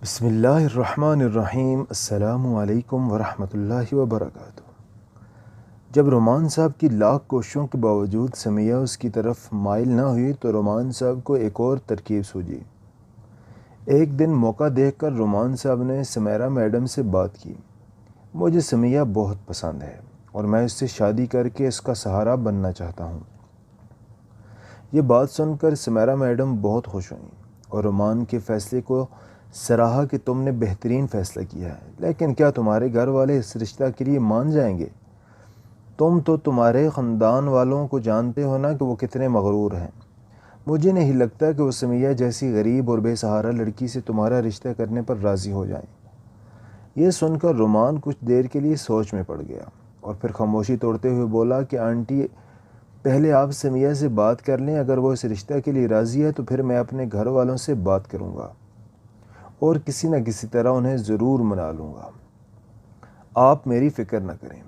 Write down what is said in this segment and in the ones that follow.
بسم اللہ الرحمن الرحیم۔ السلام علیکم ورحمۃ اللہ وبرکاتہ۔ جب رومان صاحب کی لاکھ کوششوں کے باوجود سمیہ اس کی طرف مائل نہ ہوئی تو رومان صاحب کو ایک اور ترکیب سوجی۔ ایک دن موقع دیکھ کر رومان صاحب نے سمیرہ میڈم سے بات کی۔ مجھے سمیہ بہت پسند ہے اور میں اس سے شادی کر کے اس کا سہارا بننا چاہتا ہوں۔ یہ بات سن کر سمیرہ میڈم بہت خوش ہوئیں اور رومان کے فیصلے کو سراہا کہ تم نے بہترین فیصلہ کیا ہے، لیکن کیا تمہارے گھر والے اس رشتہ کے لیے مان جائیں گے؟ تم تو تمہارے خاندان والوں کو جانتے ہو نا کہ وہ کتنے مغرور ہیں۔ مجھے نہیں لگتا کہ وہ سمیہ جیسی غریب اور بے سہارا لڑکی سے تمہارا رشتہ کرنے پر راضی ہو جائیں۔ یہ سن کر رومان کچھ دیر کے لیے سوچ میں پڑ گیا اور پھر خاموشی توڑتے ہوئے بولا کہ آنٹی، پہلے آپ سمیہ سے بات کر لیں، اگر وہ اس رشتہ کے لیے راضی ہے تو پھر میں اپنے گھر والوں سے بات کروں گا اور کسی نہ کسی طرح انہیں ضرور منا لوں گا۔ آپ میری فکر نہ کریں،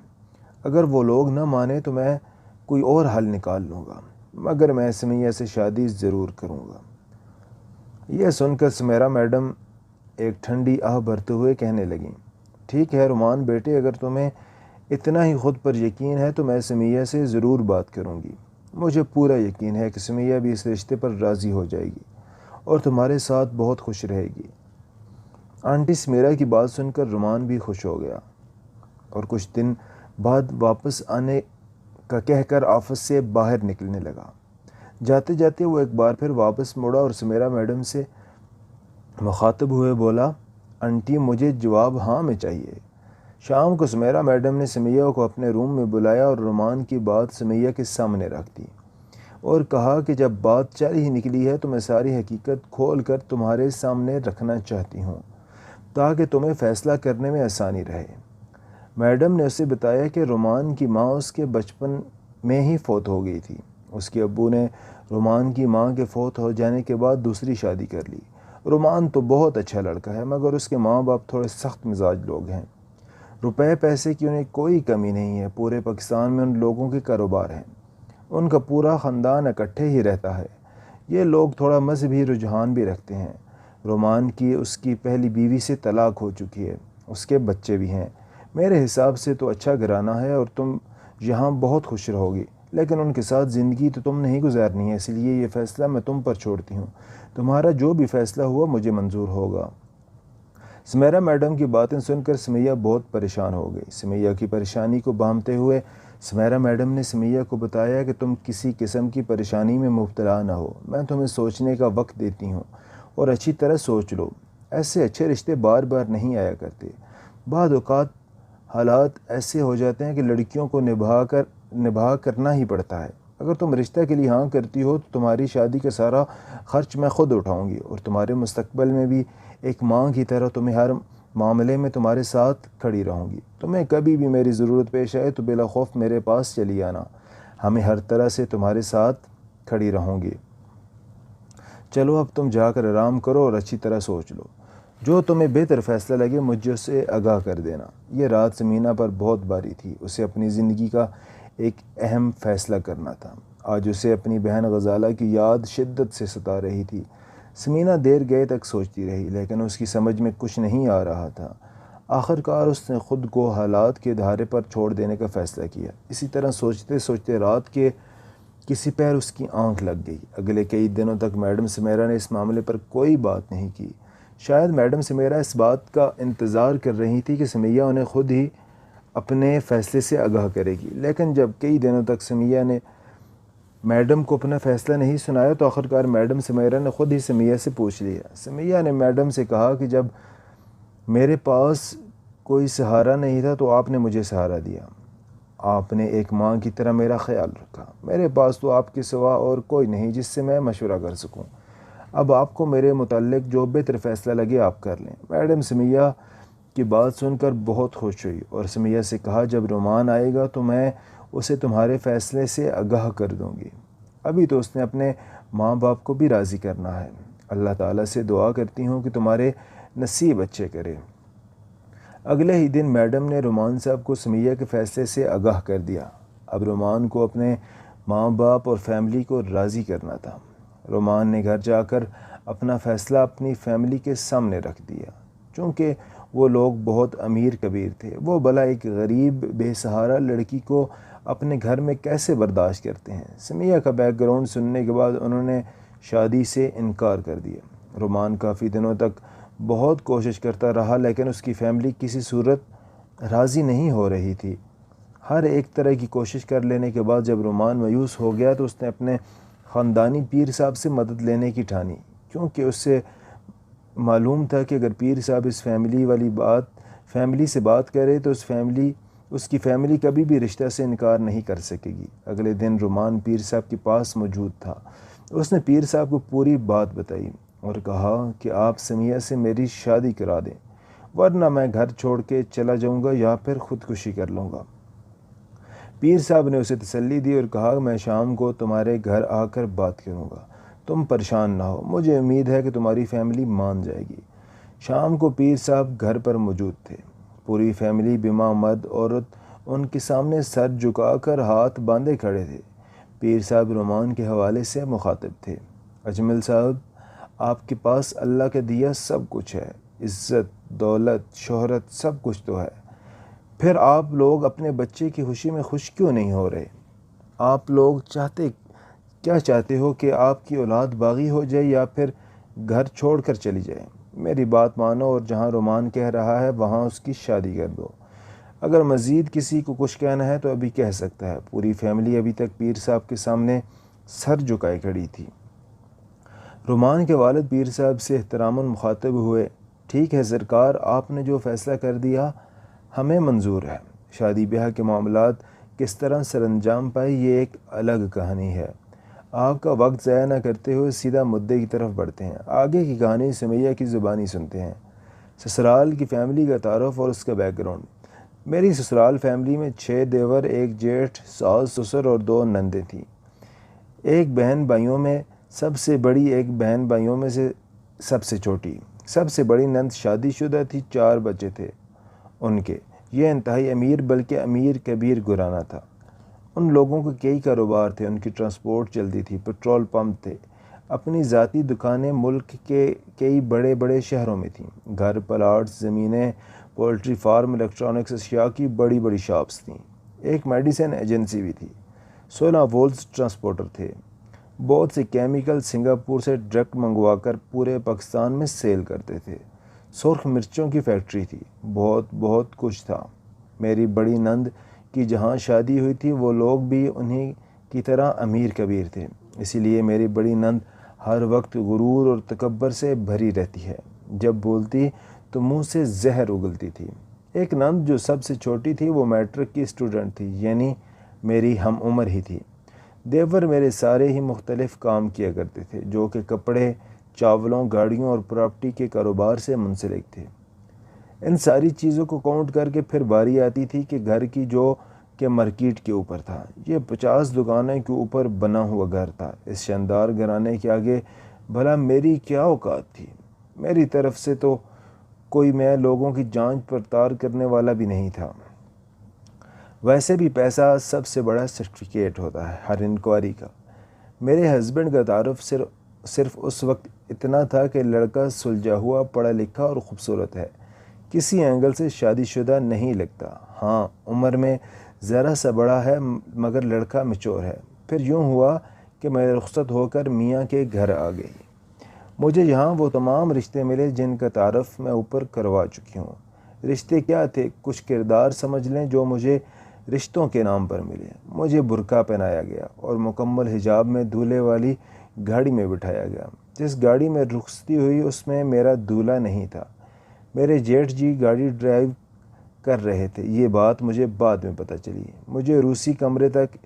اگر وہ لوگ نہ مانے تو میں کوئی اور حل نکال لوں گا، مگر میں سمیہ سے شادی ضرور کروں گا۔ یہ سن کر سمیرہ میڈم ایک ٹھنڈی آہ بھرتے ہوئے کہنے لگیں، ٹھیک ہے رومان بیٹے، اگر تمہیں اتنا ہی خود پر یقین ہے تو میں سمیہ سے ضرور بات کروں گی۔ مجھے پورا یقین ہے کہ سمیہ بھی اس رشتے پر راضی ہو جائے گی اور تمہارے ساتھ بہت خوش رہے گی۔ آنٹی سمیرہ کی بات سن کر رومان بھی خوش ہو گیا اور کچھ دن بعد واپس آنے کا کہہ کر آفس سے باہر نکلنے لگا۔ جاتے جاتے وہ ایک بار پھر واپس مڑا اور سمیرہ میڈم سے مخاطب ہوئے بولا، آنٹی مجھے جواب ہاں میں چاہیے۔ شام کو سمیرہ میڈم نے سمیہ کو اپنے روم میں بلایا اور رومان کی بات سمیہ کے سامنے رکھ دی اور کہا کہ جب بات چل ہی نکلی ہے تو میں ساری حقیقت کھول کر تمہارے سامنے رکھنا چاہتی ہوں تاکہ تمہیں فیصلہ کرنے میں آسانی رہے۔ میڈم نے اسے بتایا کہ رومان کی ماں اس کے بچپن میں ہی فوت ہو گئی تھی۔ اس کے ابو نے رومان کی ماں کے فوت ہو جانے کے بعد دوسری شادی کر لی۔ رومان تو بہت اچھا لڑکا ہے مگر اس کے ماں باپ تھوڑے سخت مزاج لوگ ہیں۔ روپے پیسے کی انہیں کوئی کمی نہیں ہے، پورے پاکستان میں ان لوگوں کے کاروبار ہیں، ان کا پورا خاندان اکٹھے ہی رہتا ہے۔ یہ لوگ تھوڑا مذہبی رجحان بھی رکھتے ہیں۔ رومان کی اس کی پہلی بیوی سے طلاق ہو چکی ہے، اس کے بچے بھی ہیں۔ میرے حساب سے تو اچھا گھرانہ ہے اور تم یہاں بہت خوش رہو گی، لیکن ان کے ساتھ زندگی تو تم نہیں گزارنی ہے، اس لیے یہ فیصلہ میں تم پر چھوڑتی ہوں۔ تمہارا جو بھی فیصلہ ہوا مجھے منظور ہوگا۔ سمیرہ میڈم کی باتیں سن کر سمیہ بہت پریشان ہو گئی۔ سمیہ کی پریشانی کو بھانپتے ہوئے سمیرہ میڈم نے سمیہ کو بتایا کہ تم کسی قسم کی پریشانی میں مبتلا نہ ہو، میں تمہیں سوچنے کا وقت دیتی ہوں اور اچھی طرح سوچ لو۔ ایسے اچھے رشتے بار بار نہیں آیا کرتے، بعض اوقات حالات ایسے ہو جاتے ہیں کہ لڑکیوں کو نبھا کرنا ہی پڑتا ہے۔ اگر تم رشتہ کے لیے ہاں کرتی ہو تو تمہاری شادی کا سارا خرچ میں خود اٹھاؤں گی اور تمہارے مستقبل میں بھی ایک ماں کی طرح تمہیں ہر معاملے میں تمہارے ساتھ کھڑی رہوں گی۔ تمہیں کبھی بھی میری ضرورت پیش آئے تو بلا خوف میرے پاس چلی آنا، ہمیں ہر طرح سے تمہارے ساتھ کھڑی رہوں گی۔ چلو اب تم جا کر آرام کرو اور اچھی طرح سوچ لو، جو تمہیں بہتر فیصلہ لگے مجھے اسے آگاہ کر دینا۔ یہ رات سمینہ پر بہت بھاری تھی، اسے اپنی زندگی کا ایک اہم فیصلہ کرنا تھا۔ آج اسے اپنی بہن غزالہ کی یاد شدت سے ستا رہی تھی۔ سمینہ دیر گئے تک سوچتی رہی لیکن اس کی سمجھ میں کچھ نہیں آ رہا تھا۔ آخر کار اس نے خود کو حالات کے دھارے پر چھوڑ دینے کا فیصلہ کیا۔ اسی طرح سوچتے سوچتے رات کے کسی پیر اس کی آنکھ لگ گئی۔ اگلے کئی دنوں تک میڈم سمیرہ نے اس معاملے پر کوئی بات نہیں کی۔ شاید میڈم سمیرہ اس بات کا انتظار کر رہی تھی کہ سمیہ انہیں خود ہی اپنے فیصلے سے آگاہ کرے گی، لیکن جب کئی دنوں تک سمیہ نے میڈم کو اپنا فیصلہ نہیں سنایا تو آخرکار میڈم سمیرہ نے خود ہی سمیہ سے پوچھ لیا۔ سمیہ نے میڈم سے کہا کہ جب میرے پاس کوئی سہارا نہیں تھا تو آپ نے مجھے سہارا دیا، آپ نے ایک ماں کی طرح میرا خیال رکھا۔ میرے پاس تو آپ کے سوا اور کوئی نہیں جس سے میں مشورہ کر سکوں۔ اب آپ کو میرے متعلق جو بہتر فیصلہ لگے آپ کر لیں۔ میڈم سمیہ کی بات سن کر بہت خوش ہوئی اور سمیہ سے کہا، جب رومان آئے گا تو میں اسے تمہارے فیصلے سے آگاہ کر دوں گی۔ ابھی تو اس نے اپنے ماں باپ کو بھی راضی کرنا ہے۔ اللہ تعالیٰ سے دعا کرتی ہوں کہ تمہارے نصیب اچھے کرے۔ اگلے ہی دن میڈم نے رومان صاحب کو سمیہ کے فیصلے سے آگاہ کر دیا۔ اب رومان کو اپنے ماں باپ اور فیملی کو راضی کرنا تھا۔ رومان نے گھر جا کر اپنا فیصلہ اپنی فیملی کے سامنے رکھ دیا۔ چونکہ وہ لوگ بہت امیر کبیر تھے، وہ بھلا ایک غریب بے سہارا لڑکی کو اپنے گھر میں کیسے برداشت کرتے ہیں؟ سمیہ کا بیک گراؤنڈ سننے کے بعد انہوں نے شادی سے انکار کر دیا۔ رومان کافی دنوں تک بہت کوشش کرتا رہا، لیکن اس کی فیملی کسی صورت راضی نہیں ہو رہی تھی۔ ہر ایک طرح کی کوشش کر لینے کے بعد جب رومان مایوس ہو گیا تو اس نے اپنے خاندانی پیر صاحب سے مدد لینے کی ٹھانی، کیونکہ اس سے معلوم تھا کہ اگر پیر صاحب اس فیملی سے بات کرے تو اس کی فیملی کبھی بھی رشتہ سے انکار نہیں کر سکے گی۔ اگلے دن رومان پیر صاحب کے پاس موجود تھا۔ اس نے پیر صاحب کو پوری بات بتائی اور کہا کہ آپ سمیہ سے میری شادی کرا دیں، ورنہ میں گھر چھوڑ کے چلا جاؤں گا یا پھر خودکشی کر لوں گا۔ پیر صاحب نے اسے تسلی دی اور کہا میں شام کو تمہارے گھر آ کر بات کروں گا، تم پریشان نہ ہو، مجھے امید ہے کہ تمہاری فیملی مان جائے گی۔ شام کو پیر صاحب گھر پر موجود تھے۔ پوری فیملی بیمہ مرد عورت ان کے سامنے سر جھکا کر ہاتھ باندھے کھڑے تھے۔ پیر صاحب رومان کے حوالے سے مخاطب تھے۔ اجمل صاحب، آپ کے پاس اللہ کا دیا سب کچھ ہے، عزت، دولت، شہرت، سب کچھ تو ہے، پھر آپ لوگ اپنے بچے کی خوشی میں خوش کیوں نہیں ہو رہے؟ آپ لوگ کیا چاہتے ہو کہ آپ کی اولاد باغی ہو جائے یا پھر گھر چھوڑ کر چلی جائے؟ میری بات مانو اور جہاں رومان کہہ رہا ہے وہاں اس کی شادی کر دو۔ اگر مزید کسی کو کچھ کہنا ہے تو ابھی کہہ سکتا ہے۔ پوری فیملی ابھی تک پیر صاحب کے سامنے سر جھکائے کھڑی تھی۔ رومان کے والد پیر صاحب سے احتراماً مخاطب ہوئے۔ ٹھیک ہے سرکار، آپ نے جو فیصلہ کر دیا ہمیں منظور ہے۔ شادی بیاہ کے معاملات کس طرح سر انجام پائے یہ ایک الگ کہانی ہے۔ آپ کا وقت ضائع نہ کرتے ہوئے سیدھا مدعے کی طرف بڑھتے ہیں۔ آگے کی کہانی سمیہ کی زبانی سنتے ہیں۔ سسرال کی فیملی کا تعارف اور اس کا بیک گراؤنڈ۔ میری سسرال فیملی میں 6 دیور، 1 جیٹھ، ساس سسر اور 2 نندیں تھیں۔ ایک بہن بھائیوں میں سب سے بڑی، ایک بہن بھائیوں میں سے سب سے چھوٹی۔ سب سے بڑی نند شادی شدہ تھی، 4 بچے تھے ان کے۔ یہ انتہائی امیر بلکہ امیر کبیر گھرانہ تھا۔ ان لوگوں کے کئی کاروبار تھے، ان کی ٹرانسپورٹ چلتی تھی، پیٹرول پمپ تھے، اپنی ذاتی دکانیں ملک کے کئی بڑے بڑے شہروں میں تھیں، گھر، پلاٹس، زمینیں، پولٹری فارم، الیکٹرانکس اشیاء کی بڑی بڑی شاپس تھیں۔ ایک میڈیسن ایجنسی بھی تھی۔ 16 وولز ٹرانسپورٹر تھے۔ بہت سے کیمیکل سنگاپور سے ڈائریکٹ منگوا کر پورے پاکستان میں سیل کرتے تھے۔ سرخ مرچوں کی فیکٹری تھی۔ بہت کچھ تھا۔ میری بڑی نند کی جہاں شادی ہوئی تھی وہ لوگ بھی انہی کی طرح امیر کبیر تھے، اسی لیے میری بڑی نند ہر وقت غرور اور تکبر سے بھری رہتی ہے۔ جب بولتی تو منہ سے زہر اگلتی تھی۔ ایک نند جو سب سے چھوٹی تھی وہ میٹرک کی اسٹوڈنٹ تھی، یعنی میری ہم عمر ہی تھی۔ دیور میرے سارے ہی مختلف کام کیا کرتے تھے، جو کہ کپڑے، چاولوں، گاڑیوں اور پراپرٹی کے کاروبار سے منسلک تھے۔ ان ساری چیزوں کو کاؤنٹ کر کے پھر باری آتی تھی کہ گھر کی، جو کہ مارکیٹ کے اوپر تھا۔ یہ 50 دکانیں کے اوپر بنا ہوا گھر تھا۔ اس شاندار گھرانے کے آگے بھلا میری کیا اوقات تھی؟ میری طرف سے تو کوئی میں لوگوں کی جانچ پڑتال کرنے والا بھی نہیں تھا۔ ویسے بھی پیسہ سب سے بڑا سرٹیفکیٹ ہوتا ہے ہر انکوائری کا۔ میرے ہسبینڈ کا تعارف صرف اس وقت اتنا تھا کہ لڑکا سلجھا ہوا، پڑھا لکھا اور خوبصورت ہے، کسی اینگل سے شادی شدہ نہیں لگتا۔ ہاں، عمر میں ذرا سا بڑا ہے مگر لڑکا میچور ہے۔ پھر یوں ہوا کہ میں رخصت ہو کر میاں کے گھر آ گئی۔ مجھے یہاں وہ تمام رشتے ملے جن کا تعارف میں اوپر کروا چکی ہوں۔ رشتے کیا تھے؟ کچھ کردار سمجھ لیں جو مجھے رشتوں کے نام پر ملے۔ مجھے برقع پہنایا گیا اور مکمل حجاب میں دولہے والی گاڑی میں بٹھایا گیا۔ جس گاڑی میں رخصتی ہوئی اس میں میرا دولہا نہیں تھا، میرے جیٹھ جی گاڑی ڈرائیو کر رہے تھے۔ یہ بات مجھے بعد میں پتہ چلی۔ مجھے روسی کمرے تک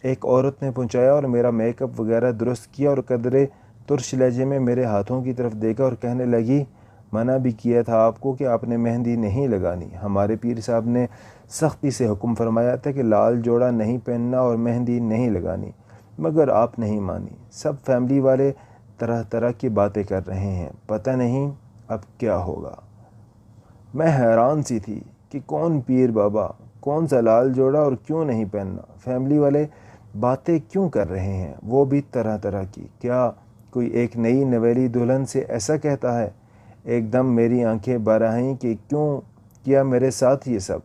ایک عورت نے پہنچایا اور میرا میک اپ وغیرہ درست کیا اور قدرے ترش لہجے میں میرے ہاتھوں کی طرف دیکھا اور کہنے لگی، منع بھی کیا تھا آپ کو کہ آپ نے مہندی نہیں لگانی۔ ہمارے پیر صاحب نے سختی سے حکم فرمایا تھا کہ لال جوڑا نہیں پہننا اور مہندی نہیں لگانی، مگر آپ نہیں مانی۔ سب فیملی والے طرح طرح کی باتیں کر رہے ہیں، پتہ نہیں اب کیا ہوگا۔ میں حیران سی تھی کہ کون پیر بابا، کون سا لال جوڑا اور کیوں نہیں پہننا؟ فیملی والے باتیں کیوں کر رہے ہیں، وہ بھی طرح طرح کی؟ کیا کوئی ایک نئی نویلی دلہن سے ایسا کہتا ہے؟ ایک دم میری آنکھیں بھر آئیں کہ کیوں کیا میرے ساتھ یہ سب۔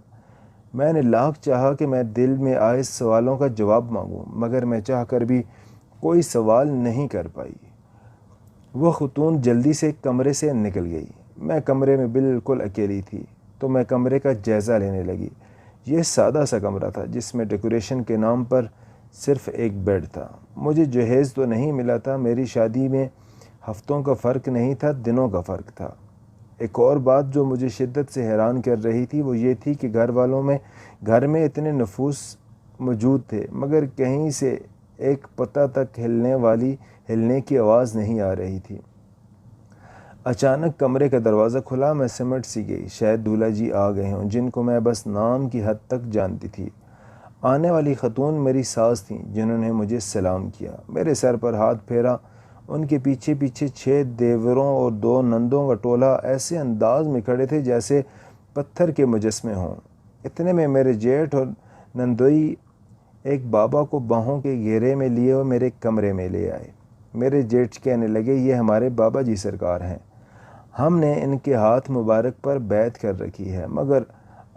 میں نے لاکھ چاہا کہ میں دل میں آئے سوالوں کا جواب مانگوں، مگر میں چاہ کر بھی کوئی سوال نہیں کر پائی۔ وہ خاتون جلدی سے کمرے سے نکل گئی۔ میں کمرے میں بالکل اکیلی تھی تو میں کمرے کا جائزہ لینے لگی۔ یہ سادہ سا کمرہ تھا جس میں ڈیکوریشن کے نام پر صرف ایک بیڈ تھا۔ مجھے جہیز تو نہیں ملا تھا، میری شادی میں ہفتوں کا فرق نہیں تھا، دنوں کا فرق تھا۔ ایک اور بات جو مجھے شدت سے حیران کر رہی تھی وہ یہ تھی کہ گھر میں اتنے نفوس موجود تھے، مگر کہیں سے ایک پتہ تک ہلنے کی آواز نہیں آ رہی تھی۔ اچانک کمرے کا دروازہ کھلا، میں سمٹ سی گئی۔ شاید دولہا جی آ گئے ہوں، جن کو میں بس نام کی حد تک جانتی تھی۔ آنے والی خاتون میری ساس تھیں، جنہوں نے مجھے سلام کیا، میرے سر پر ہاتھ پھیرا۔ ان کے پیچھے 6 دیوروں اور 2 نندوں کا ٹولہ ایسے انداز میں کھڑے تھے جیسے پتھر کے مجسمے ہوں۔ اتنے میں میرے جیٹھ اور نندوئی ایک بابا کو باہوں کے گھیرے میں لیے ہوئے میرے کمرے میں لے آئے۔ میرے جیٹھ کہنے لگے، یہ ہمارے بابا جی سرکار ہیں، ہم نے ان کے ہاتھ مبارک پر بیعت کر رکھی ہے، مگر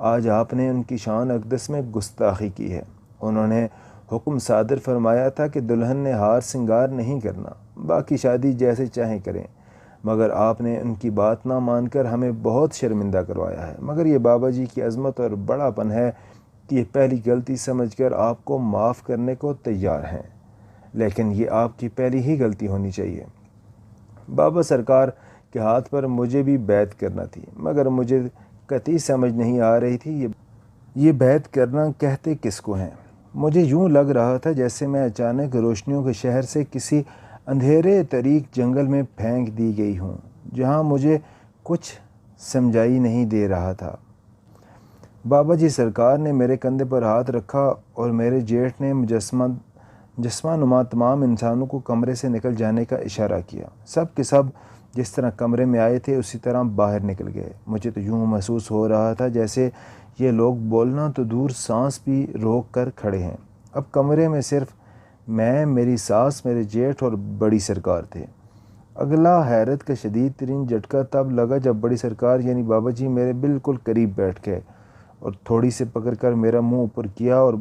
آج آپ نے ان کی شان اقدس میں گستاخی کی ہے۔ انہوں نے حکم صادر فرمایا تھا کہ دلہن نے ہار سنگار نہیں کرنا، باقی شادی جیسے چاہیں کریں، مگر آپ نے ان کی بات نہ مان کر ہمیں بہت شرمندہ کروایا ہے۔ مگر یہ بابا جی کی عظمت اور بڑا پن ہے کہ یہ پہلی غلطی سمجھ کر آپ کو معاف کرنے کو تیار ہیں، لیکن یہ آپ کی پہلی ہی غلطی ہونی چاہیے۔ بابا سرکار کے ہاتھ پر مجھے بھی بیعت کرنا تھی، مگر مجھے قطعی سمجھ نہیں آ رہی تھی یہ بیعت کرنا کہتے کس کو ہیں۔ مجھے یوں لگ رہا تھا جیسے میں اچانک روشنیوں کے شہر سے کسی اندھیرے طریق جنگل میں پھینک دی گئی ہوں، جہاں مجھے کچھ سمجھائی نہیں دے رہا تھا۔ بابا جی سرکار نے میرے کندھے پر ہاتھ رکھا اور میرے جیٹھ نے مجسمہ نما تمام انسانوں کو کمرے سے نکل جانے کا اشارہ کیا۔ سب کے سب جس طرح کمرے میں آئے تھے اسی طرح باہر نکل گئے۔ مجھے تو یوں محسوس ہو رہا تھا جیسے یہ لوگ بولنا تو دور سانس بھی روک کر کھڑے ہیں۔ اب کمرے میں صرف میں، میری ساس، میرے جیٹھ اور بڑی سرکار تھے۔ اگلا حیرت کا شدید ترین جھٹکا تب لگا جب بڑی سرکار یعنی بابا جی میرے بالکل قریب بیٹھ گئے اور تھوڑی سے پکڑ کر میرا منہ اوپر کیا اور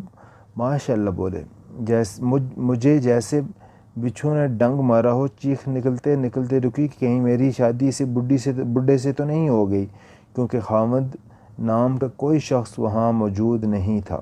ماشاءاللہ بولے۔ مجھے جیسے بچھو نے ڈنگ مارا ہو، چیخ نکلتے نکلتے رکی کہ کہیں میری شادی سے بڈھے سے تو نہیں ہو گئی، کیونکہ خاوند نام کا کوئی شخص وہاں موجود نہیں تھا۔